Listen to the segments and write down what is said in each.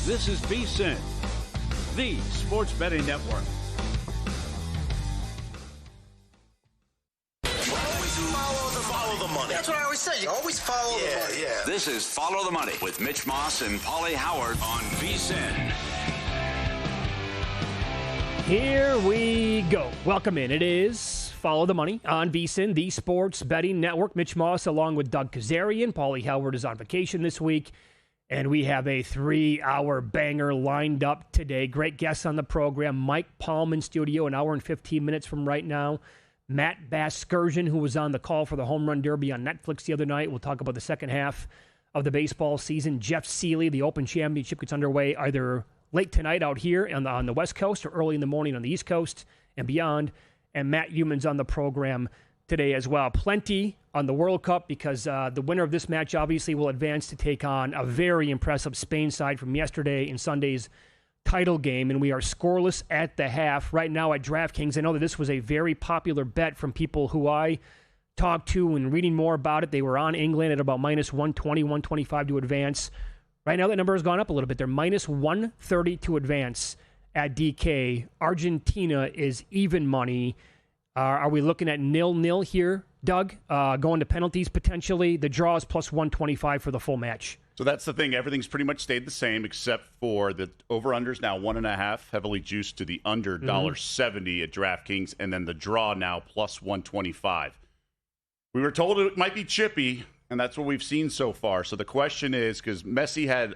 This is VSiN, the sports betting network. Follow the money. That's what I always say. You always follow the money. Yeah. This is Follow the Money with Mitch Moss and Paulie Howard on VSiN. Here we go. Welcome in. It is Follow the Money on VSiN, the sports betting network. Mitch Moss along with Doug Kazarian. Paulie Howard is on vacation this week, and we have a 3-hour banger lined up today. Great guests on the program. Mike Palm in studio, an hour and 15 minutes from right now. Matt Baskersion, who was on the call for the Home Run Derby on Netflix the other night. We'll talk about the second half of the baseball season. Jeff Seeley, the Open Championship gets underway either late tonight out here on the West Coast or early in the morning on the East Coast and beyond. And Matt Euman's on the program today as well. Plenty on the World Cup because the winner of this match obviously will advance to take on a very impressive Spain side from yesterday in Sunday's title game, and we are scoreless at the half right now at DraftKings. I know that this was a very popular bet from people who I talked to and reading more about it. They were on England at about minus 120, 125 to advance. Right now that number has gone up a little bit. They're minus 130 to advance at DK. Argentina is even money. Are we looking at 0-0 here, Doug? Going to penalties potentially. The draw is plus 125 for the full match. So that's the thing. Everything's pretty much stayed the same except for the over-unders now 1.5, heavily juiced to the under $1.70 at DraftKings, and then the draw now plus 125. We were told it might be chippy, and that's what we've seen so far. So the question is, because Messi had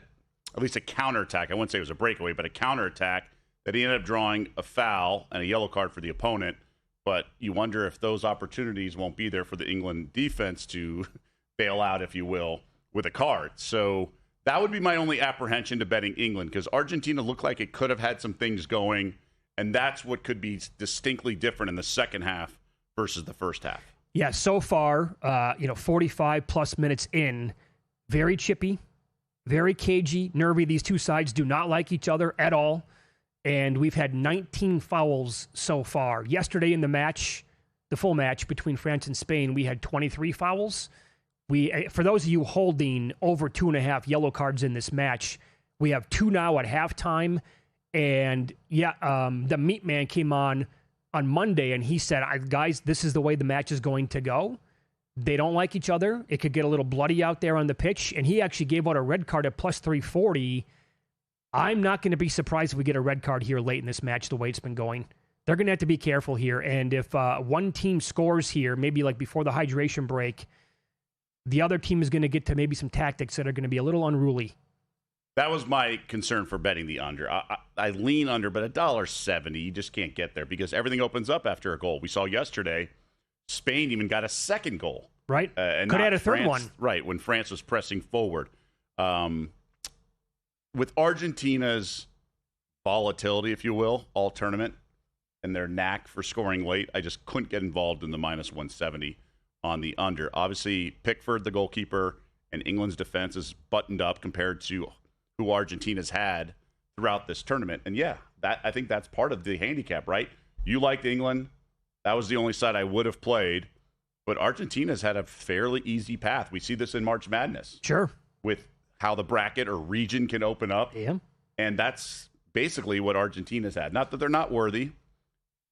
at least a counterattack. I wouldn't say it was a breakaway, but a counterattack that he ended up drawing a foul and a yellow card for the opponent. But you wonder if those opportunities won't be there for the England defense to bail out, if you will, with a card. So that would be my only apprehension to betting England, because Argentina looked like it could have had some things going, and that's what could be distinctly different in the second half versus the first half. Yeah, so far, 45 plus minutes in, very chippy, very cagey, nervy. These two sides do not like each other at all, and we've had 19 fouls so far. Yesterday in the match, the full match between France and Spain, we had 23 fouls. For those of you holding over 2.5 yellow cards in this match, we have 2 now at halftime. And the meat man came on Monday and he said, guys, this is the way the match is going to go. They don't like each other. It could get a little bloody out there on the pitch. And he actually gave out a red card at plus 340. I'm not going to be surprised if we get a red card here late in this match, the way it's been going. They're going to have to be careful here. And if one team scores here, maybe like before the hydration break, the other team is going to get to maybe some tactics that are going to be a little unruly. That was my concern for betting the under. I lean under, but $1.70, you just can't get there because everything opens up after a goal. We saw yesterday, Spain even got a second goal. Right. And could have had a third France, one. Right, when France was pressing forward. With Argentina's volatility, if you will, all tournament, and their knack for scoring late, I just couldn't get involved in the minus 170 on the under. Obviously, Pickford, the goalkeeper, and England's defense is buttoned up compared to who Argentina's had throughout this tournament. And I think that's part of the handicap, right? You liked England. That was the only side I would have played. But Argentina's had a fairly easy path. We see this in March Madness. Sure. With how the bracket or region can open up. Yeah. And that's basically what Argentina's had. Not that they're not worthy,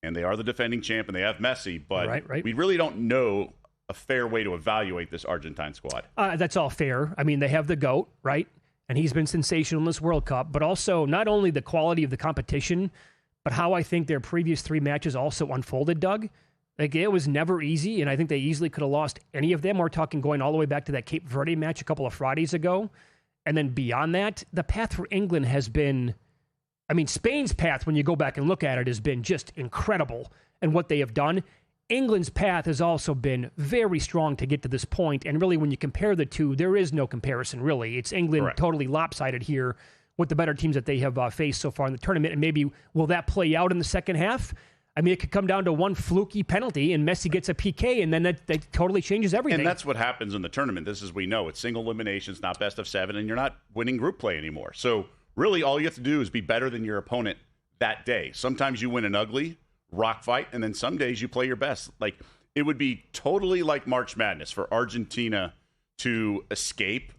and they are the defending champ, and they have Messi, but right. We really don't know a fair way to evaluate this Argentine squad. That's all fair. I mean, they have the GOAT, right? And he's been sensational in this World Cup, but also not only the quality of the competition, but how I think their previous 3 matches also unfolded, Doug. Like, it was never easy, and I think they easily could have lost any of them. We're talking going all the way back to that Cape Verde match a couple of Fridays ago. And then beyond that, the path for England has been, Spain's path, when you go back and look at it, has been just incredible and what they have done. England's path has also been very strong to get to this point. And really, when you compare the two, there is no comparison, really. It's England totally lopsided here with the better teams that they have faced so far in the tournament. And maybe will that play out in the second half? It could come down to one fluky penalty and Messi gets a PK, and then that totally changes everything. And that's what happens in the tournament. This is, we know, it's single eliminations, not best of 7, and you're not winning group play anymore. So really all you have to do is be better than your opponent that day. Sometimes you win an ugly rock fight, and then some days you play your best. Like, it would be totally like March Madness for Argentina to escape,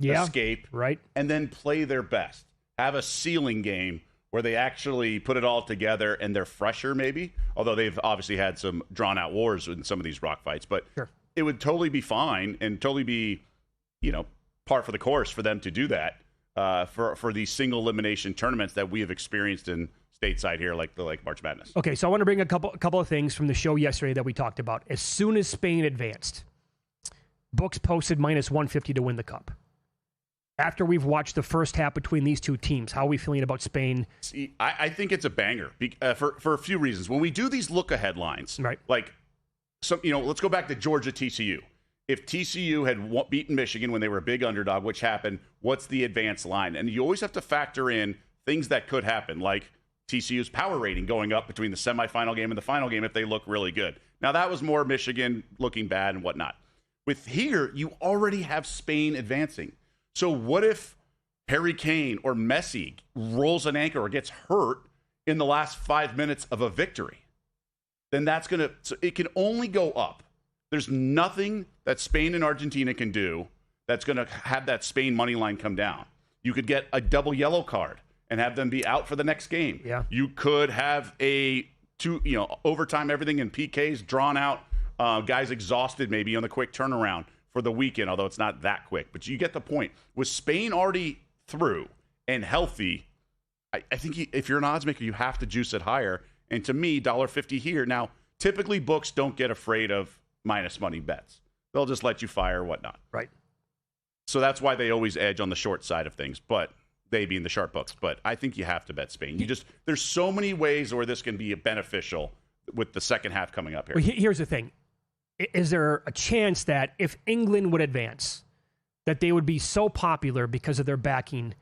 right, and then play their best. have a ceiling game where they actually put it all together and they're fresher maybe, although they've obviously had some drawn-out wars in some of these rock fights. But sure, it would totally be fine and totally be, par for the course for them to do that for these single elimination tournaments that we have experienced in stateside here, like March Madness. Okay, so I want to bring a couple of things from the show yesterday that we talked about. As soon as Spain advanced, books posted minus 150 to win the cup. After we've watched the first half between these two teams, how are we feeling about Spain? See, I think it's a banger for a few reasons. When we do these look-ahead lines, right? Like, let's go back to Georgia TCU. If TCU had beaten Michigan when they were a big underdog, which happened, what's the advanced line? And you always have to factor in things that could happen, like TCU's power rating going up between the semifinal game and the final game if they look really good. Now, that was more Michigan looking bad and whatnot. With here, you already have Spain advancing. So what if Harry Kane or Messi rolls an ankle or gets hurt in the last 5 minutes of a victory? Then so it can only go up. There's nothing that Spain and Argentina can do that's going to have that Spain money line come down. You could get a double yellow card and have them be out for the next game. Yeah. You could have overtime, everything in PKs drawn out, guys exhausted maybe on the quick turnaround for the weekend, although it's not that quick. But you get the point. With Spain already through and healthy, I think if you're an odds maker, you have to juice it higher. And to me, $1.50 here. Now, typically books don't get afraid of minus money bets. They'll just let you fire or whatnot. Right. So that's why they always edge on the short side of things, but they being the sharp books. But I think you have to bet Spain. There's so many ways where this can be beneficial with the second half coming up here. Well, here's the thing. Is there a chance that if England would advance, that they would be so popular because of their backing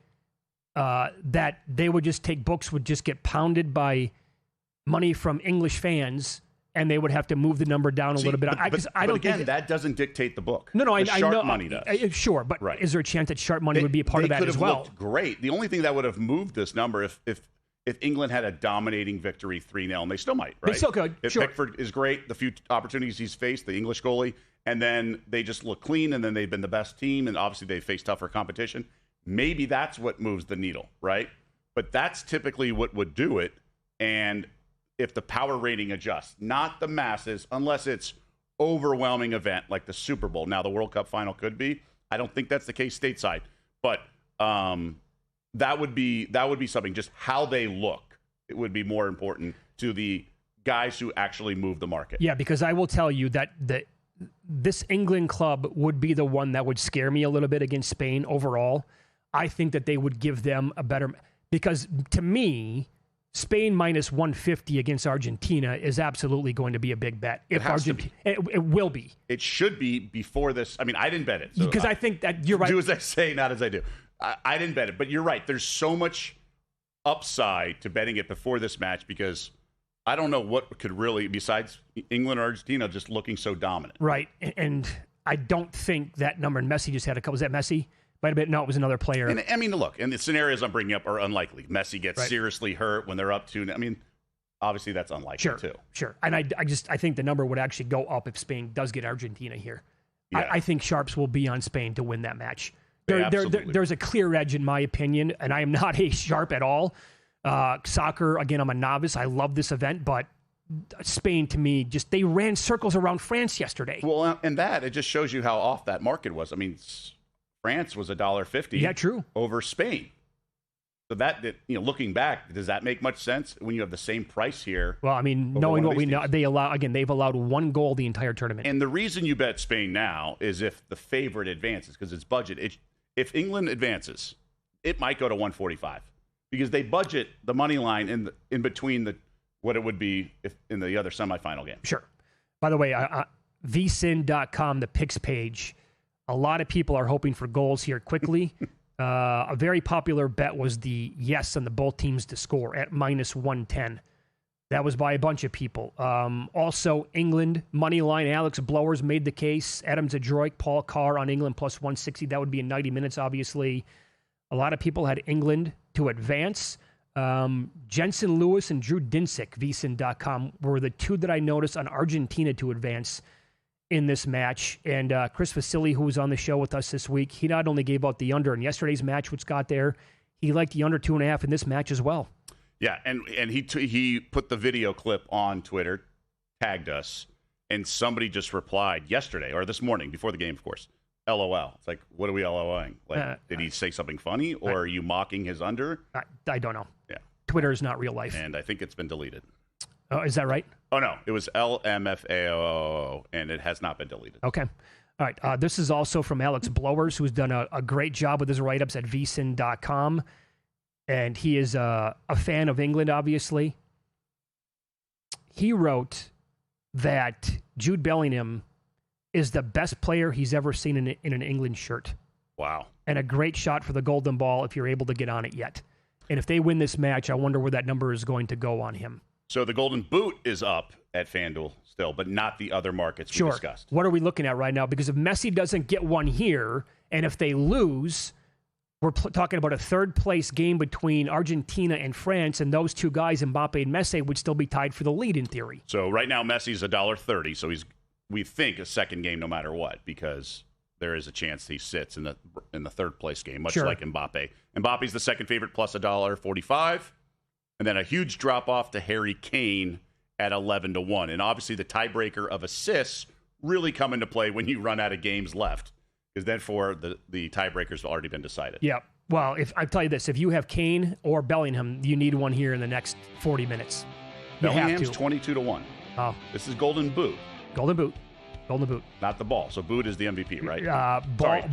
that they would just would just get pounded by money from English fans, and they would have to move the number down a little bit? That doesn't dictate the book. No, I sharp know. Money does. Sure, but right. Is there a chance that sharp money would be a part of that as well? They could have looked great. The only thing that would have moved this number if England had a dominating victory 3-0, and they still might, right? They still could, If sure. Pickford is great, the few opportunities he's faced, the English goalie, and then they just look clean, and then they've been the best team, and obviously they face tougher competition. Maybe that's what moves the needle, right? But that's typically what would do it, and if the power rating adjusts, not the masses, unless it's overwhelming event like the Super Bowl. Now, the World Cup final could be. I don't think that's the case stateside, but that would be something. Just how they look, it would be more important to the guys who actually move the market. Yeah, because I will tell you that this England club would be the one that would scare me a little bit against Spain overall. I think that they would give them a better, because to me, Spain minus 150 against Argentina is absolutely going to be a big bet. If Argentina, it will be. It should be before this. I mean, I didn't bet it because I think that you're right. Do as I say, not as I do. I didn't bet it, but you're right. There's so much upside to betting it before this match because I don't know what could really, besides England or Argentina, just looking so dominant. Right, and I don't think that number. And Messi just had a couple. Was that Messi? Might have been. No, it was another player. And I mean, look, and the scenarios I'm bringing up are unlikely. Messi gets seriously hurt when they're up 2. I mean, obviously that's unlikely too. Sure. And I think the number would actually go up if Spain does get Argentina here. Yeah. I think sharps will be on Spain to win that match. There's a clear edge in my opinion, and I am not a sharp at all. Soccer, again, I'm a novice. I love this event, but Spain, to me, just they ran circles around France yesterday. Well, and it just shows you how off that market was. I mean, France was $1.50. Yeah, true. Over Spain. So looking back, does that make much sense when you have the same price here? Well, I mean, knowing what we know, they've allowed one goal the entire tournament. And the reason you bet Spain now is if the favorite advances, because it's budget. If England advances, it might go to 145 because they budget the money line in between what it would be if in the other semifinal game. Sure. By the way, VSiN.com, the picks page. A lot of people are hoping for goals here quickly. A very popular bet was the yes on the both teams to score at minus 110. That was by a bunch of people. Also, England, money line, Alex Blowers made the case. Adam Zadroik, Paul Carr on England plus 160. That would be in 90 minutes, obviously. A lot of people had England to advance. Jensen Lewis and Drew Dinsick, VSiN.com, were the two that I noticed on Argentina to advance in this match. And Chris Vasily, who was on the show with us this week, he not only gave out the under in yesterday's match, which got there, he liked the under 2.5 in this match as well. Yeah, and he put the video clip on Twitter, tagged us, and somebody just replied yesterday or this morning before the game, of course. LOL. It's like, what are we LOLing? Like, did he say something funny, or are you mocking his under? I don't know. Yeah. Twitter is not real life. And I think it's been deleted. Oh, is that right? Oh, no. It was LMFAO, and it has not been deleted. Okay. All right. This is also from Alex Blowers, who's done a great job with his write-ups at VSiN.com. And he is a fan of England, obviously. He wrote that Jude Bellingham is the best player he's ever seen in an England shirt. Wow. And a great shot for the golden ball if you're able to get on it yet. And if they win this match, I wonder where that number is going to go on him. So the golden boot is up at FanDuel still, but not the other markets we discussed. What are we looking at right now? Because if Messi doesn't get one here, and if they lose, we're talking about a third-place game between Argentina and France, and those two guys, Mbappe and Messi, would still be tied for the lead in theory. So right now Messi's $1.30, so he's, we think, a second game no matter what, because there is a chance he sits in the third place game, much like Mbappe. Mbappe's the second favorite plus $1.45, and then a huge drop off to Harry Kane at 11-1. And obviously the tiebreaker of assists really come into play when you run out of games left, because then for the tiebreakers have already been decided. Yeah. Well, if I tell you this, if you have Kane or Bellingham, you need one here in the next 40 minutes. Bellingham's 22-1. Oh, this is Golden Boot. Golden Boot. Not the ball. So Boot is the MVP, right?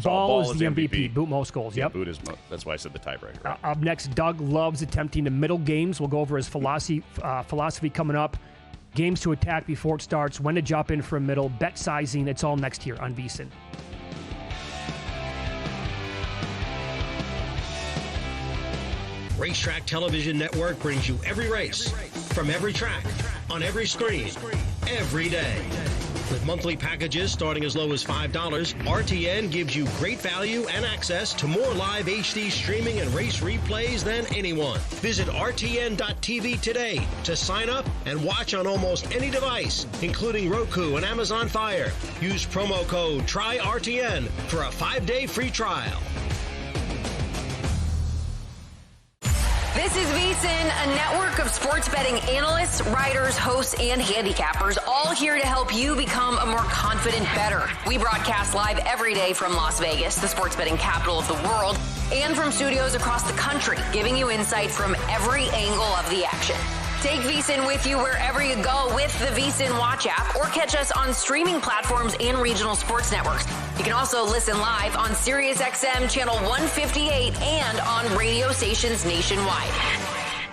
Ball is the MVP. Boot most goals. Yeah, Yep. Boot is. That's why I said the tiebreaker. Right? Up next, Doug loves attempting the middle games. We'll go over his philosophy coming up. Games to attack before it starts. When to drop in for a middle. Bet sizing. It's all next here on VSiN. Racetrack Television Network brings you every race, from every track, on every screen, every day. With monthly packages starting as low as $5, RTN gives you great value and access to more live HD streaming and race replays than anyone. Visit RTN.tv today to sign up and watch on almost any device, including Roku and Amazon Fire. Use promo code TRYRTN for a 5-day free trial. This is VSiN, a network of sports betting analysts, writers, hosts, and handicappers, all here to help you become a more confident bettor. We broadcast live every day from Las Vegas, the sports betting capital of the world, and from studios across the country, giving you insight from every angle of the action. Take VSiN with you wherever you go with the VSiN Watch app, or catch us on streaming platforms and regional sports networks. You can also listen live on SiriusXM Channel 158 and on radio stations nationwide.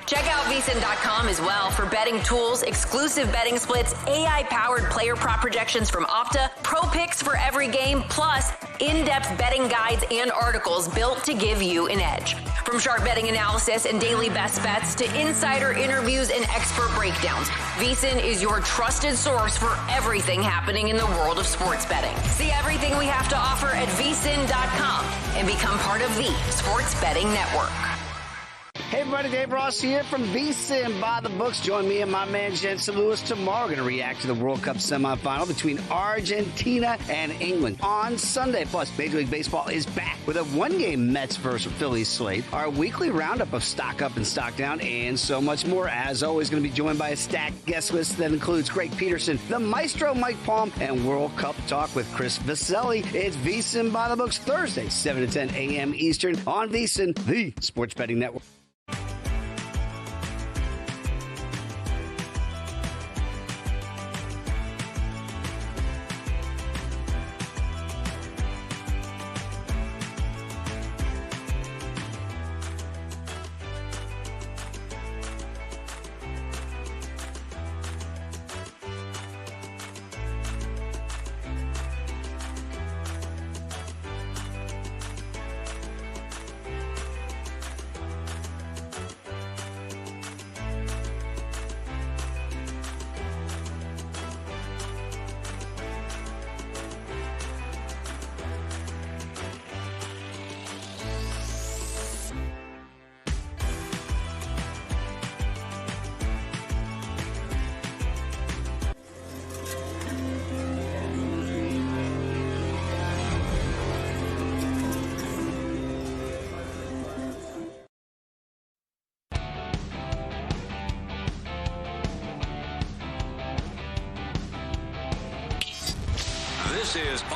Check out VSiN.com as well for betting tools, exclusive betting splits, AI-powered player prop projections from Opta, pro picks for every game, plus in-depth betting guides and articles built to give you an edge. From sharp betting analysis and daily best bets to insider interviews and expert breakdowns, VSiN is your trusted source for everything happening in the world of sports betting. See everything we have to offer at VSiN.com and become part of the Sports Betting Network. Hey everybody, Dave Ross here from VSiN by the books. Join me and my man Jensen Lewis tomorrow. We're going to react to the World Cup semifinal between Argentina and England on Sunday. Plus, Major League Baseball is back with a one-game Mets versus Phillies slate, our weekly roundup of stock up and stock down, and so much more. As always, going to be joined by a stacked guest list that includes Greg Peterson, the Maestro Mike Palm, and World Cup talk with Chris Vaselli. It's VSiN by the books, Thursday, 7 to 10 a.m. Eastern on VSiN, the Sports Betting Network.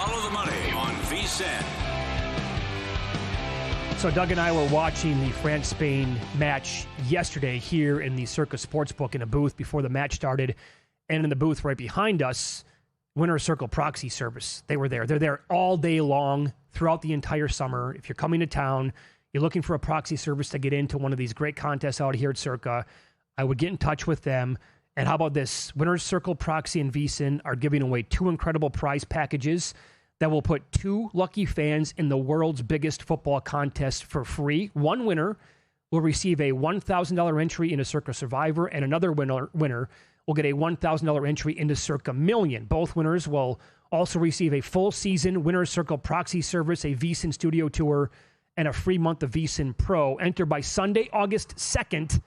Follow the money on VSiN. So Doug and I were watching the France-Spain match yesterday here in the Circa Sportsbook in a booth before the match started. And in the booth right behind us, Winner's Circle Proxy Service. They were there. They're there all day long throughout the entire summer. If you're coming to town, you're looking for a proxy service to get into one of these great contests out here at Circa, I would get in touch with them. And how about this? Winner's Circle Proxy and VSiN are giving away 2 incredible prize packages that will put 2 lucky fans in the world's biggest football contest for free. One winner will receive a $1,000 entry into Circa Survivor, and another winner will get a $1,000 entry into Circa Million. Both winners will also receive a full season Winner's Circle Proxy Service, a VSiN Studio Tour, and a free month of VSiN Pro. Enter by Sunday, August 2nd.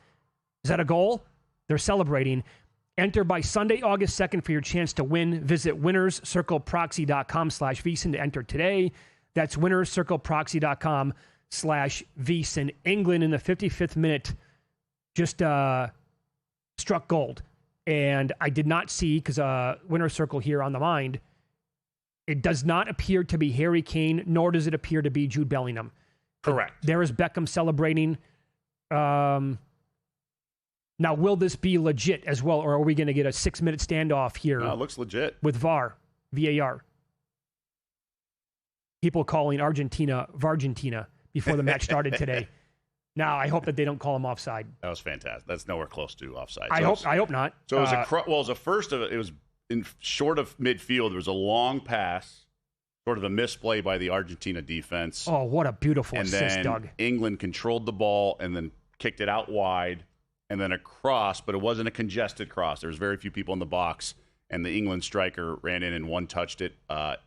Is that a goal? They're celebrating. Enter by Sunday, August 2nd for your chance to win. Visit winnerscircleproxy.com/VSiN to enter today. That's winnerscircleproxy.com/VSiN. England in the 55th minute just struck gold. And I did not see, because Winner's Circle here on the mind, it does not appear to be Harry Kane, nor does it appear to be Jude Bellingham. Correct. There is Beckham celebrating. Now, will this be legit as well, or are we going to get a 6-minute standoff here? No, it looks legit. With VAR. People calling Argentina Vargentina before the match started today. Now, I hope that they don't call him offside. That was fantastic. That's nowhere close to offside. I hope not. So it was a first of it. It was in short of midfield. There was a long pass, sort of a misplay by the Argentina defense. Oh, what a beautiful and assist, then Doug. England controlled the ball and then kicked it out wide. And then a cross, but it wasn't a congested cross. There was very few people in the box, and the England striker ran in and one-touched it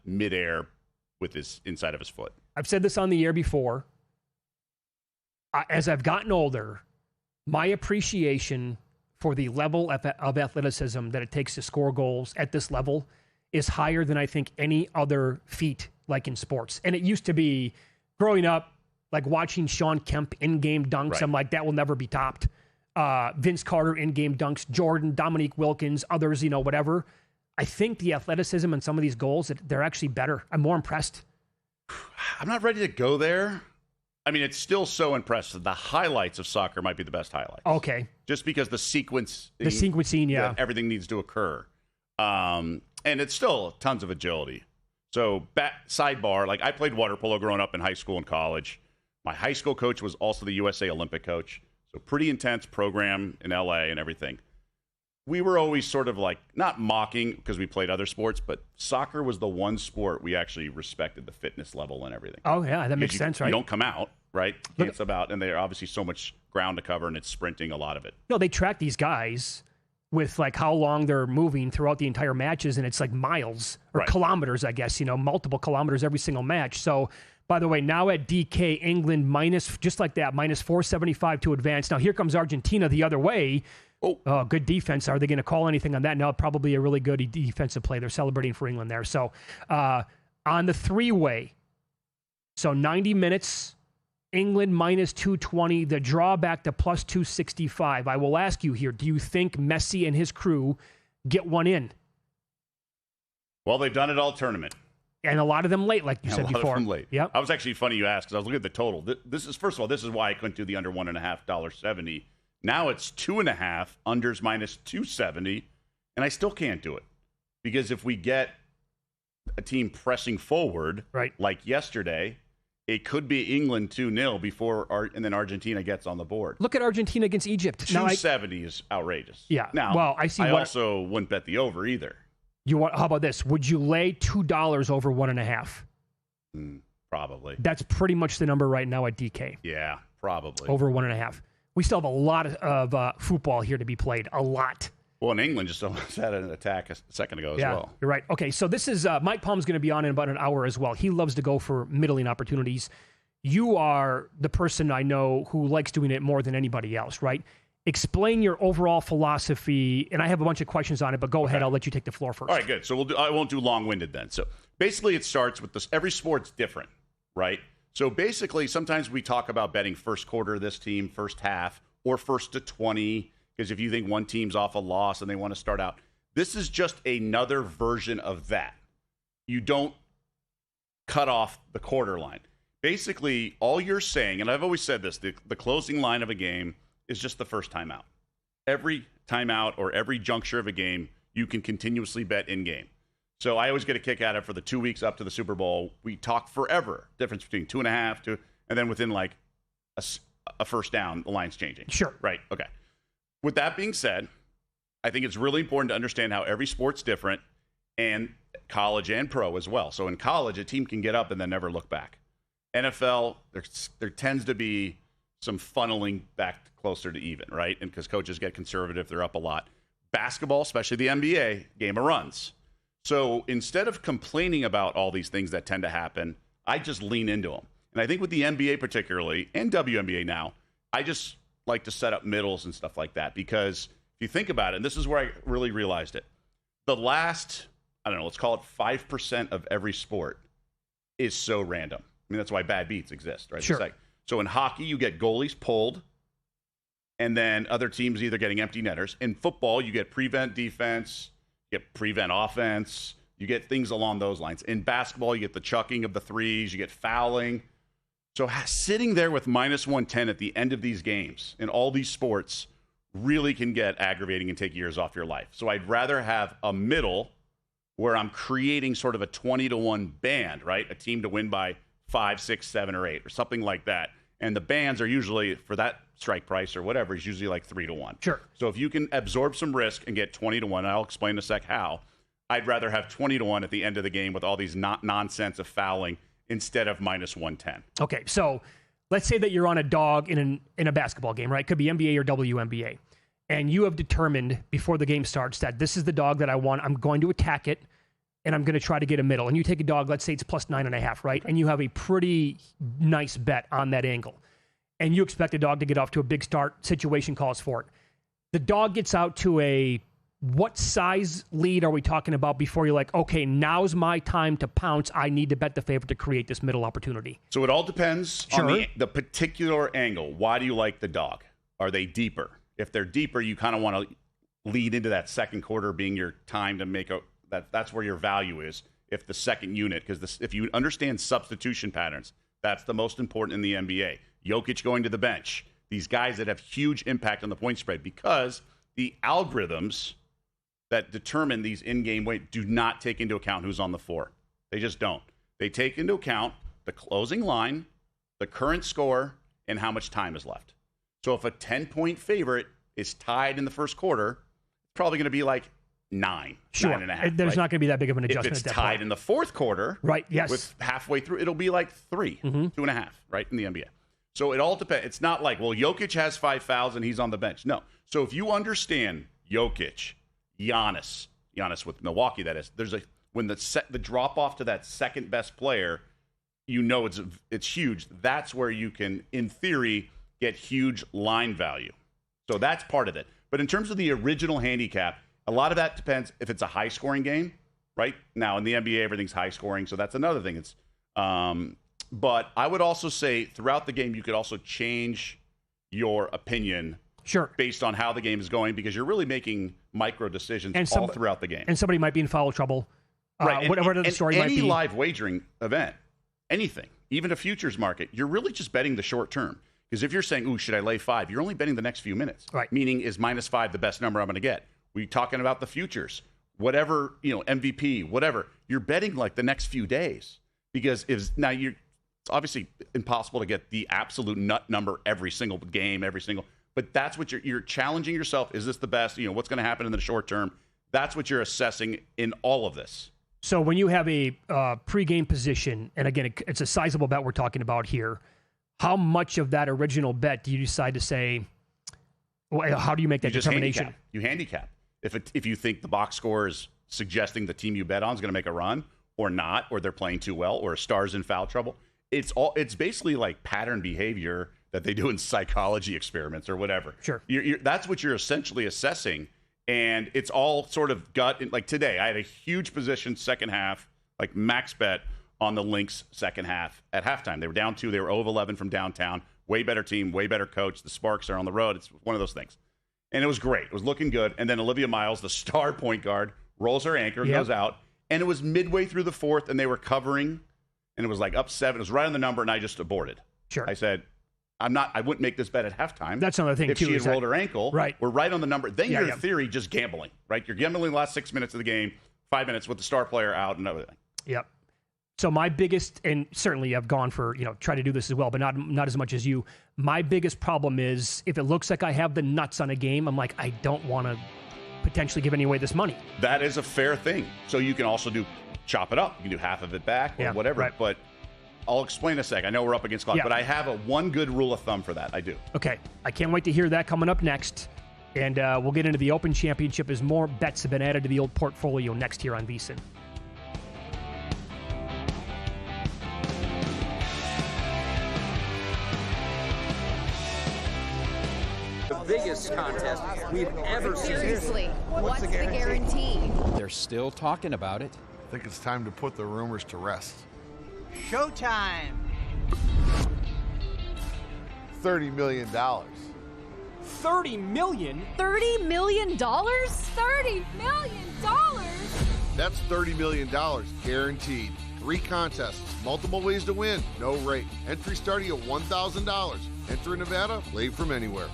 midair with his inside of his foot. I've said this on the air before. As I've gotten older, my appreciation for the level of athleticism that it takes to score goals at this level is higher than I think any other feat like in sports. And it used to be, growing up, like watching Sean Kemp in-game dunks. Right. I'm like, that will never be topped. Vince Carter in-game dunks, Jordan, Dominique Wilkins, others, whatever. I think the athleticism in some of these goals, they're actually better. I'm more impressed. I'm not ready to go there. I mean, it's still so impressive. The highlights of soccer might be the best highlights. Okay. Just because the sequencing, yeah. Everything needs to occur. And it's still tons of agility. So, sidebar, like I played water polo growing up in high school and college. My high school coach was also the USA Olympic coach. So pretty intense program in LA and everything. We were always sort of like, not mocking because we played other sports, but soccer was the one sport we actually respected the fitness level and everything. Oh, yeah, that makes sense, right? You don't come out, right? Can't sub out, and there's obviously so much ground to cover, and it's sprinting a lot of it. They track these guys with like how long they're moving throughout the entire matches, and it's like miles or kilometers, I guess, multiple kilometers every single match. So, by the way, now at DK, England just like that, minus 475 to advance. Now, here comes Argentina the other way. Oh, good defense. Are they going to call anything on that? No, probably a really good defensive play. They're celebrating for England there. So, on the 3-way, so 90 minutes, England minus 220, the drawback to plus 265. I will ask you here, do you think Messi and his crew get one in? Well, they've done it all tournament. And a lot of them late, like you said before. A lot of them late. Yep. I was actually funny you asked because I was looking at the total. This is, first of all, this is why I couldn't do the under $1.50, Now it's 2.5, unders minus 270, and I still can't do it. Because if we get a team pressing forward, like yesterday, it could be England 2-0 and then Argentina gets on the board. Look at Argentina against Egypt. 270 is outrageous. Yeah. Now, well, I also wouldn't bet the over either. How about this? Would you lay $2 over 1.5? Probably. That's pretty much the number right now at DK. Yeah, probably. Over 1.5. We still have a lot of football here to be played. A lot. Well, and England just almost had an attack a second ago as well. You're right. Okay, so this is Mike Palm's going to be on in about an hour as well. He loves to go for middling opportunities. You are the person I know who likes doing it more than anybody else, right? Explain your overall philosophy, and I have a bunch of questions on it, but go ahead. I'll let you take the floor first. All right, good. So I won't do long-winded then. So basically it starts with this. Every sport's different, right? So basically sometimes we talk about betting first quarter of this team, first half, or first to 20, because if you think one team's off a loss and they want to start out. This is just another version of that. You don't cut off the quarter line. Basically, all you're saying, and I've always said this, the closing line of a game is just the first timeout. Every timeout or every juncture of a game, you can continuously bet in-game. So I always get a kick out of it for the 2 weeks up to the Super Bowl. We talk forever, difference between 2.5 and then within like a first down, the line's changing. Sure. Right, okay. With that being said, I think it's really important to understand how every sport's different, and college and pro as well. So in college, a team can get up and then never look back. NFL, there tends to be some funneling back closer to even, right? And because coaches get conservative, they're up a lot. Basketball, especially the NBA, game of runs. So instead of complaining about all these things that tend to happen, I just lean into them. And I think with the NBA particularly, and WNBA now, I just like to set up middles and stuff like that. Because if you think about it, and this is where I really realized it, the last, I don't know, let's call it 5% of every sport is so random. I mean, that's why bad beats exist, right? Sure. So in hockey, you get goalies pulled, and then other teams either getting empty netters. In football, you get prevent defense, you get prevent offense, you get things along those lines. In basketball, you get the chucking of the threes, you get fouling. So sitting there with minus 110 at the end of these games in all these sports really can get aggravating and take years off your life. So I'd rather have a middle where I'm creating sort of a 20-1 band, right? A team to win by 5, 6, 7, or 8, or something like that. And the bands are usually, for that strike price or whatever, is usually like 3-1. Sure. So if you can absorb some risk and get 20-1, and I'll explain in a sec how, I'd rather have 20-1 at the end of the game with all these nonsense of fouling instead of minus 110. Okay, so let's say that you're on a dog in a basketball game, right? Could be NBA or WNBA. And you have determined before the game starts that this is the dog that I want. I'm going to attack it, and I'm going to try to get a middle. And you take a dog, let's say it's plus 9.5, right? And you have a pretty nice bet on that angle. And you expect a dog to get off to a big start. Situation calls for it. The dog gets out to a, what size lead are we talking about before you're like, okay, now's my time to pounce. I need to bet the favorite to create this middle opportunity. So it all depends on the particular angle. Why do you like the dog? Are they deeper? If they're deeper, you kind of want to lead into that second quarter being your time to make that's where your value is. If the second unit, because if you understand substitution patterns, that's the most important in the NBA. Jokic going to the bench. These guys that have huge impact on the point spread, because the algorithms that determine these in-game weight do not take into account who's on the floor. They just don't. They take into account the closing line, the current score, and how much time is left. So if a 10-point favorite is tied in the first quarter, it's probably going to be like 9, sure. 9.5. There's right? not going to be that big of an adjustment. If it's at that tied point. in the fourth quarter, right? Yes. With halfway through, it'll be like 3, 2.5, right, in the NBA. So it all depends. It's not like, well, Jokic has 5 fouls and he's on the bench. No. So if you understand Jokic, Giannis with Milwaukee, that is, when the drop off to that second best player, you know it's huge. That's where you can, in theory, get huge line value. So that's part of it. But in terms of the original handicap, a lot of that depends if it's a high scoring game, right? Now in the NBA, everything's high scoring, so that's another thing. But I would also say throughout the game, you could also change your opinion based on how the game is going, because you're really making micro decisions all throughout the game. And somebody might be in foul trouble. Right. Whatever the story might be. Any live wagering event, anything, even a futures market, you're really just betting the short term. Because if you're saying, ooh, should I lay 5? You're only betting the next few minutes. Right. Meaning, is -5 the best number I'm going to get? We're talking about the futures. Whatever, MVP, whatever. You're betting like the next few days. Because it's obviously impossible to get the absolute nut number every single game, but that's what you're challenging yourself. Is this the best? What's going to happen in the short term? That's what you're assessing in all of this. So when you have a pregame position, and again, it's a sizable bet we're talking about here, how much of that original bet do you decide to say, how do you make that determination? You handicap. If you think the box score is suggesting the team you bet on is going to make a run or not, or they're playing too well, or a star's in foul trouble, it's basically like pattern behavior that they do in psychology experiments or whatever. Sure. That's what you're essentially assessing, and it's all sort of gut. Like today, I had a huge position second half, like max bet on the Lynx second half at halftime. They were down 2. They were 0 of 11 from downtown. Way better team, way better coach. The Sparks are on the road. It's one of those things. And it was great. It was looking good. And then Olivia Miles, the star point guard, rolls her anchor, goes out. And it was midway through the fourth, and they were covering. and it was like up 7. It was right on the number, and I just aborted. Sure. I said, I wouldn't make this bet at halftime. That's another thing, if too. If she had rolled her ankle, right. We're right on the number. Then Yeah, you're, in theory, just gambling, right? You're gambling the last 6 minutes of the game, 5 minutes with the star player out and everything. Yep. So my biggest, and certainly I've gone for, try to do this as well, but not as much as you. My biggest problem is if it looks like I have the nuts on a game, I'm like, I don't want to potentially give any away this money. That is a fair thing. So you can also chop it up. You can do half of it back or whatever. Right. But I'll explain in a sec. I know we're up against clock, but I have one good rule of thumb for that. I do. Okay. I can't wait to hear that coming up next. And we'll get into the Open Championship as more bets have been added to the old portfolio next here on VSiN. The biggest contest we've ever seen. Seriously, what's the guarantee? They're still talking about it. I think it's time to put the rumors to rest. Showtime. $30 million. $30 million? $30 million? $30 million? That's $30 million guaranteed. 3 contests, multiple ways to win, no rate. Entry starting at $1,000. Enter in Nevada, play from anywhere.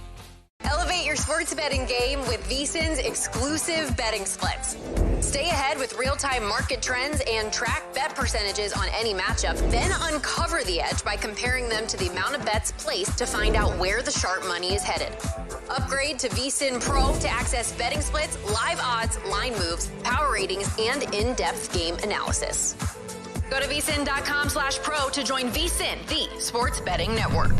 Elevate your sports betting game with VSiN's exclusive betting splits. Stay ahead with real-time market trends and track bet percentages on any matchup, then uncover the edge by comparing them to the amount of bets placed to find out where the sharp money is headed. Upgrade to VSiN Pro to access betting splits, live odds, line moves, power ratings, and in-depth game analysis. Go to vsin.com/pro to join VSiN, the sports betting network.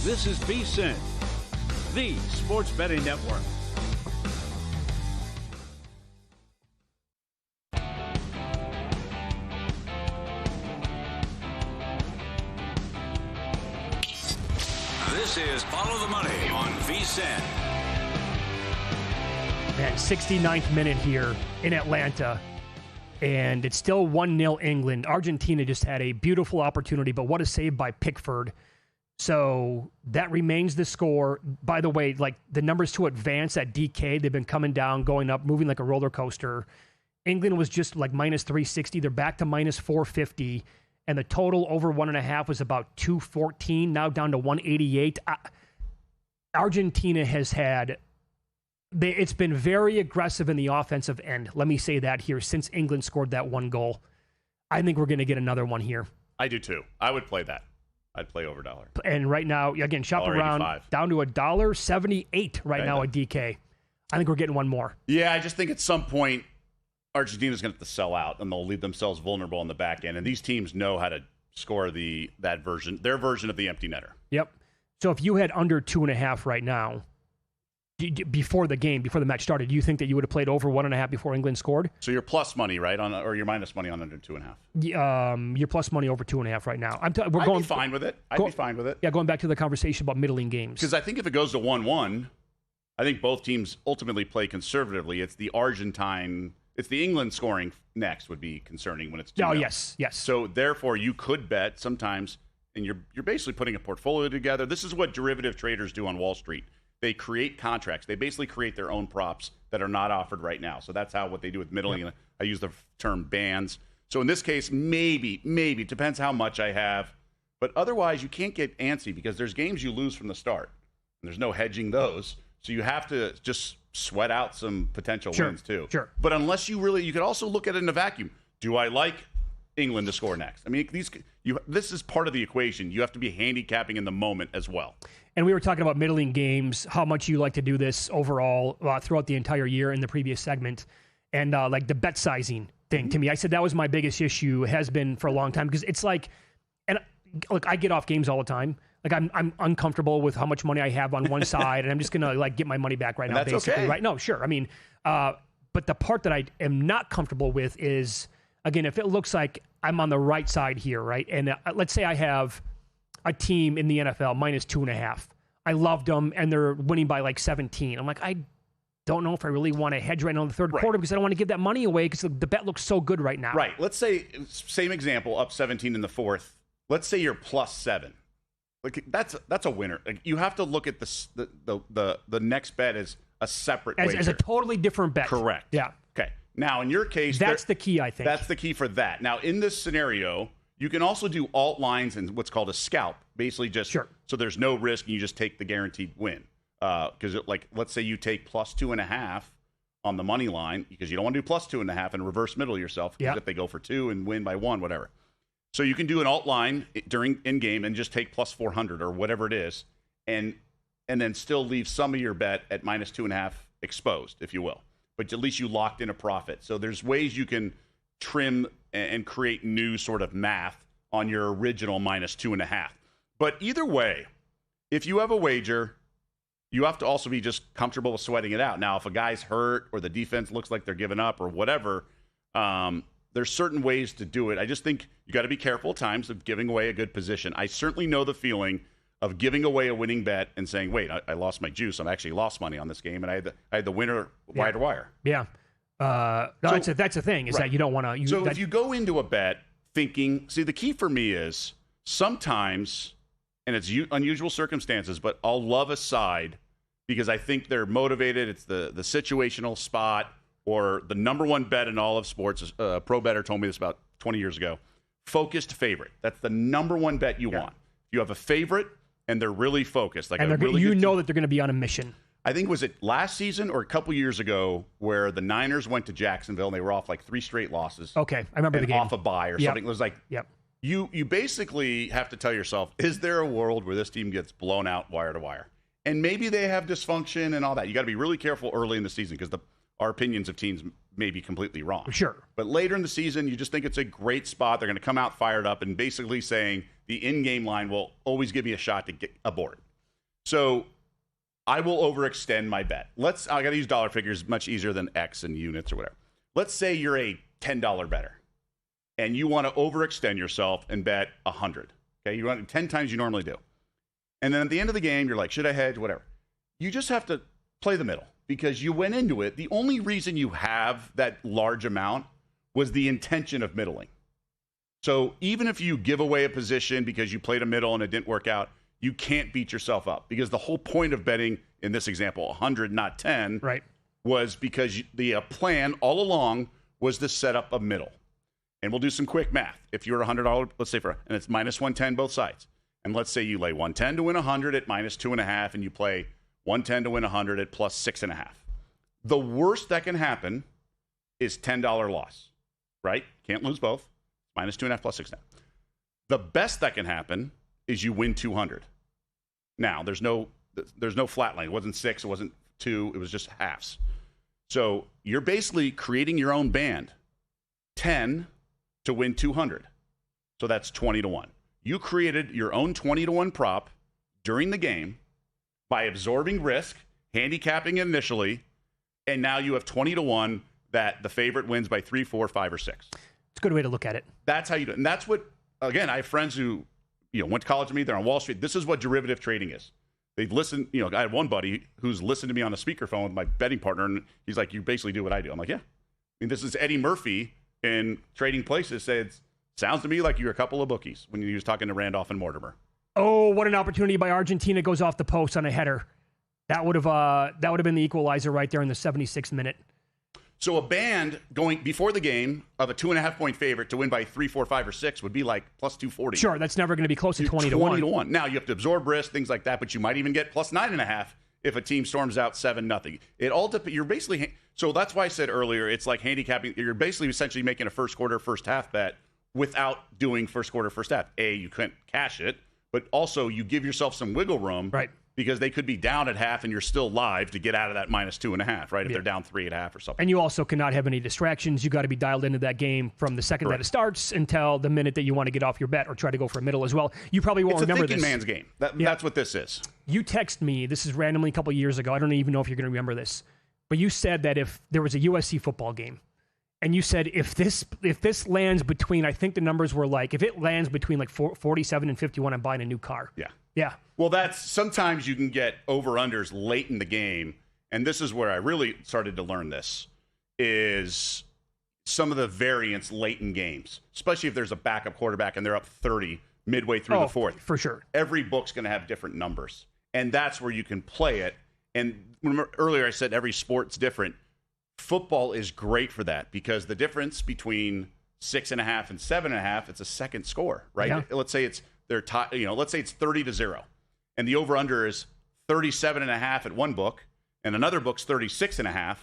This is VSiN, the sports betting network. This is is Follow the Money on VSiN. Man, 69th minute here in Atlanta, and it's still 1-0 England. Argentina just had a beautiful opportunity, but what a save by Pickford. So that remains the score. By the way, like the numbers to advance at DK, they've been coming down, going up, moving like a roller coaster. England was just like minus 360. They're back to minus 450. And the total over 1.5 was about 214, now down to 188. Argentina has had, it's been very aggressive in the offensive end. Let me say that here, since England scored that one goal. I think we're going to get another one here. I do too. I would play that. I'd play over $1. And right now, again, shop around down to $1.78 right now at DK. I think we're getting one more. Yeah, I just think at some point, Argentina's going to have to sell out, and they'll leave themselves vulnerable on the back end. And these teams know how to score their version of the empty netter. Yep. So if you had under 2.5 right now, before the match started, do you think that you would have played over 1.5 before England scored? So you're plus money, right, or you're minus money on under 2.5. You're plus money over 2.5 right now. I'd be fine with it. Yeah, going back to the conversation about middling games. Because I think if it goes to 1-1, I think both teams ultimately play conservatively. It's the England scoring next would be concerning when it's 2-0. Oh, yes. So therefore, you could bet sometimes, and you're basically putting a portfolio together. This is what derivative traders do on Wall Street. They create contracts. They basically create their own props that are not offered right now. So that's what they do with middling. Yep. I use the term bands. So in this case, maybe, it depends how much I have. But otherwise, you can't get antsy because there's games you lose from the start. And there's no hedging those. So you have to just sweat out some potential wins too. Sure. But unless you could also look at it in a vacuum. Do I like England to score next? I mean, this is part of the equation. You have to be handicapping in the moment as well. And we were talking about middling games, how much you like to do this overall throughout the entire year in the previous segment. And like the bet sizing thing to me, I said that was my biggest issue, has been for a long time, because it's like, and look, I get off games all the time. Like I'm uncomfortable with how much money I have on one side, and I'm just gonna like get my money back right now, that's basically. Okay. Right? No, sure. I mean, but the part that I am not comfortable with is, again, if it looks like I'm on the right side here, right? And let's say I have a team in the NFL minus 2.5. I loved them, and they're winning by like 17. I'm like, I don't know if I really want to hedge right now in the third quarter because I don't want to give that money away because the bet looks so good right now. Right. Let's say, same example, up 17 in the fourth. Let's say you're plus 7. Like that's a winner. Like, you have to look at the next bet as a separate wager. As a totally different bet. Correct. Yeah. Okay. Now, in your case, that's the key, I think. That's the key for that. Now, in this scenario, you can also do alt lines and what's called a scalp. Basically, just so there's no risk and you just take the guaranteed win. Because let's say you take plus 2.5 on the money line, because you don't want to do plus 2.5 and reverse middle yourself. Because if they go for 2 and win by 1, whatever. So you can do an alt line during in game and just take plus 400 or whatever it is, and then still leave some of your bet at minus 2.5 exposed, if you will. But at least you locked in a profit. So there's ways you can trim and create new sort of math on your original minus 2.5. But either way, if you have a wager, you have to also be just comfortable with sweating it out. Now, if a guy's hurt or the defense looks like they're giving up or whatever, there's certain ways to do it. I just think you got to be careful at times of giving away a good position. I certainly know the feeling of giving away a winning bet and saying, wait, I lost my juice. I actually lost money on this game, and I had the winner wire to wire. Yeah. That's the thing, is that you don't want to. So if you go into a bet thinking, see, the key for me is sometimes, and it's unusual circumstances, but I'll love a side because I think they're motivated. It's the situational spot. Or the number one bet in all of sports, pro bettor told me this about 20 years ago, focused favorite. That's the number one bet you want. You have a favorite, and they're really focused. Like, and you know that they're going to be on a mission. I think, was it last season or a couple years ago where the Niners went to Jacksonville and they were off like 3 straight losses. Okay, I remember the game. Off a bye or something. It was like, you basically have to tell yourself, is there a world where this team gets blown out wire to wire? And maybe they have dysfunction and all that. You got to be really careful early in the season because our opinions of teams may be completely wrong. Sure. But later in the season, you just think it's a great spot. They're going to come out fired up and basically saying the in-game line will always give me a shot to get aboard. So I will overextend my bet. I got to use dollar figures, much easier than X and units or whatever. Let's say you're a $10 bettor and you want to overextend yourself and bet 100. Okay, you want 10 times you normally do. And then at the end of the game, you're like, should I hedge? Whatever. You just have to play the middle because you went into it. The only reason you have that large amount was the intention of middling. So even if you give away a position because you played a middle and it didn't work out, you can't beat yourself up because the whole point of betting in this example, 100, not 10, right, was because the plan all along was to set up a middle. And we'll do some quick math. If you're $100, let's say and it's minus 110 both sides. And let's say you lay 110 to win 100 at minus 2.5, and you play 110 to win 100 at plus 6.5. The worst that can happen is $10 loss, right? Can't lose both. Minus 2.5 plus 6.5. The best that can happen is you win 200. Now, there's no flat line. It wasn't 6, it wasn't 2, it was just halves. So you're basically creating your own band. 10 to win 200. So that's 20 to 1. You created your own 20 to 1 prop during the game by absorbing risk, handicapping it initially, and now you have 20 to 1 that the favorite wins by 3, 4, 5, or 6. It's a good way to look at it. That's how you do it. And that's what, again, I have friends who went to college with me. They're on Wall Street. This is what derivative trading is. They've listened. I had one buddy who's listened to me on a speakerphone with my betting partner, and he's like, you basically do what I do. I'm like, yeah. I mean, this is Eddie Murphy in Trading Places said, sounds to me like you're a couple of bookies when he was talking to Randolph and Mortimer. Oh, what an opportunity by Argentina. Goes off the post on a header. That would have been the equalizer right there in the 76th minute. So a band going before the game of a 2.5-point favorite to win by 3, 4, 5, or 6 would be like plus 240. Sure, that's never going to be close to 20 to 1. 20 to 1. Now you have to absorb risk, things like that, but you might even get plus 9.5 if a team storms out 7-0. It all depends. You're basically so that's why I said earlier it's like handicapping. You're basically essentially making a first quarter, first half bet without doing first quarter, first half. You couldn't cash it, but also you give yourself some wiggle room, right? Because they could be down at half and you're still live to get out of that minus 2.5, right? If they're down 3.5 or something. And you also cannot have any distractions. You got to be dialed into that game from the second that it starts until the minute that you want to get off your bet or try to go for a middle as well. You probably won't remember this. It's a thinking man's game. That's what this is. You text me, this is randomly a couple of years ago. I don't even know if you're going to remember this. But you said that if there was a USC football game, and you said if this lands between, I think the numbers were like, if it lands between like 47 and 51, I'm buying a new car. Yeah. Yeah. Well, that's sometimes you can get over-unders late in the game, and this is where I really started to learn this, is some of the variance late in games, especially if there's a backup quarterback and they're up 30 midway through the fourth. For sure. Every book's going to have different numbers, and that's where you can play it. And remember, earlier I said every sport's different. Football is great for that because the difference between 6.5 and 7.5, it's a second score, right? Yeah. Let's say it's let's say it's 30-0, and the over/under is 37.5 at one book, and another book's 36.5.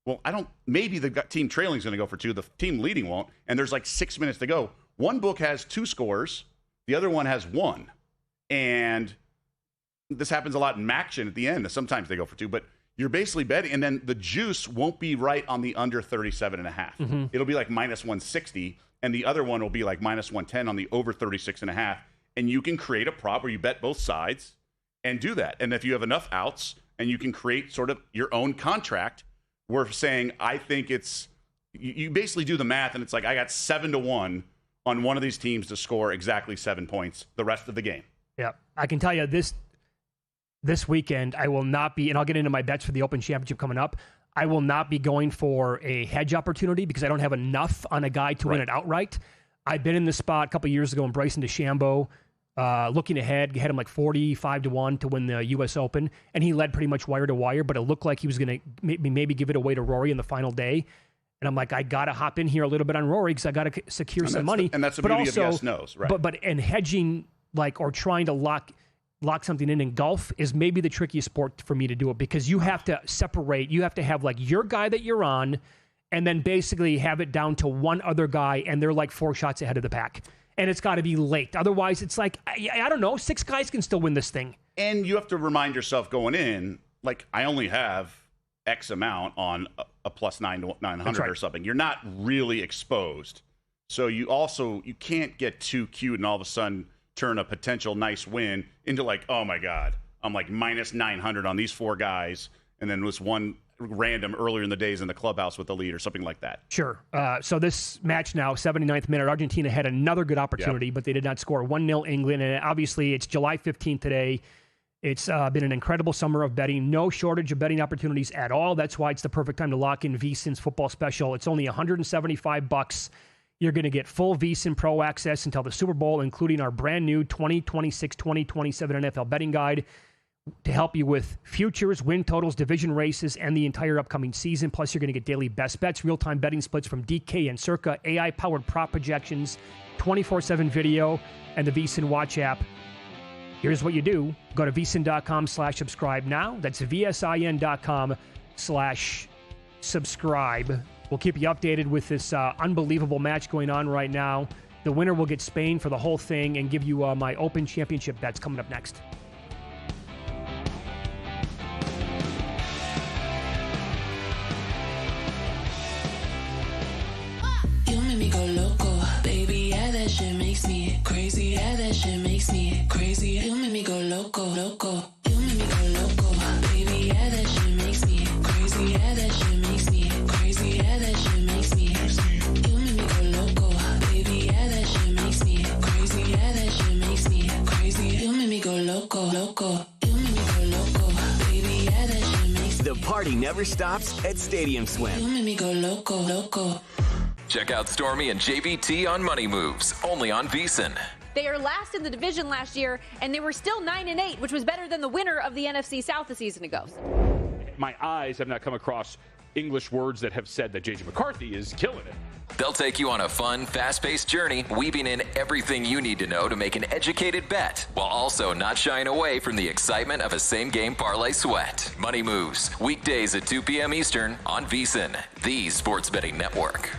Well, maybe the team trailing is going to go for 2, the team leading won't, and there's like 6 minutes to go. One book has 2 scores, the other one has 1, and this happens a lot in Maction at the end. Sometimes they go for 2, but you're basically betting, and then the juice won't be right on the under 37.5. Mm-hmm. It'll be like minus 160, and the other one will be like minus 110 on the over 36.5. And you can create a prop where you bet both sides and do that. And if you have enough outs, and you can create sort of your own contract, we're saying, I think you basically do the math, and it's like, I got 7 to 1 on one of these teams to score exactly 7 points the rest of the game. Yeah. I can tell you this weekend, I will not be, and I'll get into my bets for the Open Championship coming up. I will not be going for a hedge opportunity because I don't have enough on a guy to win it outright. I've been in this spot a couple of years ago in Bryson DeChambeau, looking ahead, had him like 45 to 1 to win the U.S. Open, and he led pretty much wire to wire, but it looked like he was going to maybe give it away to Rory in the final day. And I'm like, I got to hop in here a little bit on Rory because I got to secure some money. And that's the beauty of yes, no's, right? But hedging, or trying to lock something in golf is maybe the trickiest sport for me to do it because you have to separate. You have to have your guy that you're on and then basically have it down to one other guy and they're like 4 shots ahead of the pack. And it's got to be late. Otherwise, it's like, I don't know, 6 guys can still win this thing. And you have to remind yourself going in, I only have X amount on a plus 900 or something. You're not really exposed. So you can't get too cute and all of a sudden turn a potential nice win into oh my God, I'm minus 900 on these 4 guys. And then this one random earlier in the days in the clubhouse with the lead or something like that. Sure. So this match now, 79th minute, Argentina had another good opportunity, but they did not score. 1-0 England, and obviously it's July 15th today. It's been an incredible summer of betting. No shortage of betting opportunities at all. That's why it's the perfect time to lock in VSiN's football special. It's only $175. You're going to get full VSiN Pro access until the Super Bowl, including our brand new 2026-2027 NFL betting guide to help you with futures, win totals, division races, and the entire upcoming season. Plus, you're going to get daily best bets, real-time betting splits from DK and Circa, AI-powered prop projections, 24/7 video, and the VSiN Watch app. Here's what you do. Go to vsin.com/subscribe now. That's vsin.com/subscribe. We'll keep you updated with this unbelievable match going on right now. The winner will get Spain for the whole thing and give you my Open Championship bets coming up next. You make me go loco, baby, yeah, that shit makes me crazy, yeah, that shit makes me crazy. You make me go loco, loco. You make me go loco, baby, yeah, that shit makes me crazy, yeah, that shit makes me crazy, yeah, that shit makes me. You make me go loco, baby, yeah, that shit makes me crazy, yeah, that shit makes me crazy. You make me go loco, loco. You make me go loco, baby, yeah, that shit makes me. The party never stops at Stadium Swim. You make me go loco, loco. Check out Stormy and JVT on Money Moves, only on VSiN. They are last in the division last year, and they were still 9-8, which was better than the winner of the NFC South a season ago. My eyes have not come across English words that have said that J.J. McCarthy is killing it. They'll take you on a fun, fast-paced journey, weaving in everything you need to know to make an educated bet, while also not shying away from the excitement of a same-game parlay sweat. Money Moves, weekdays at 2 p.m. Eastern on VSiN, the sports betting network.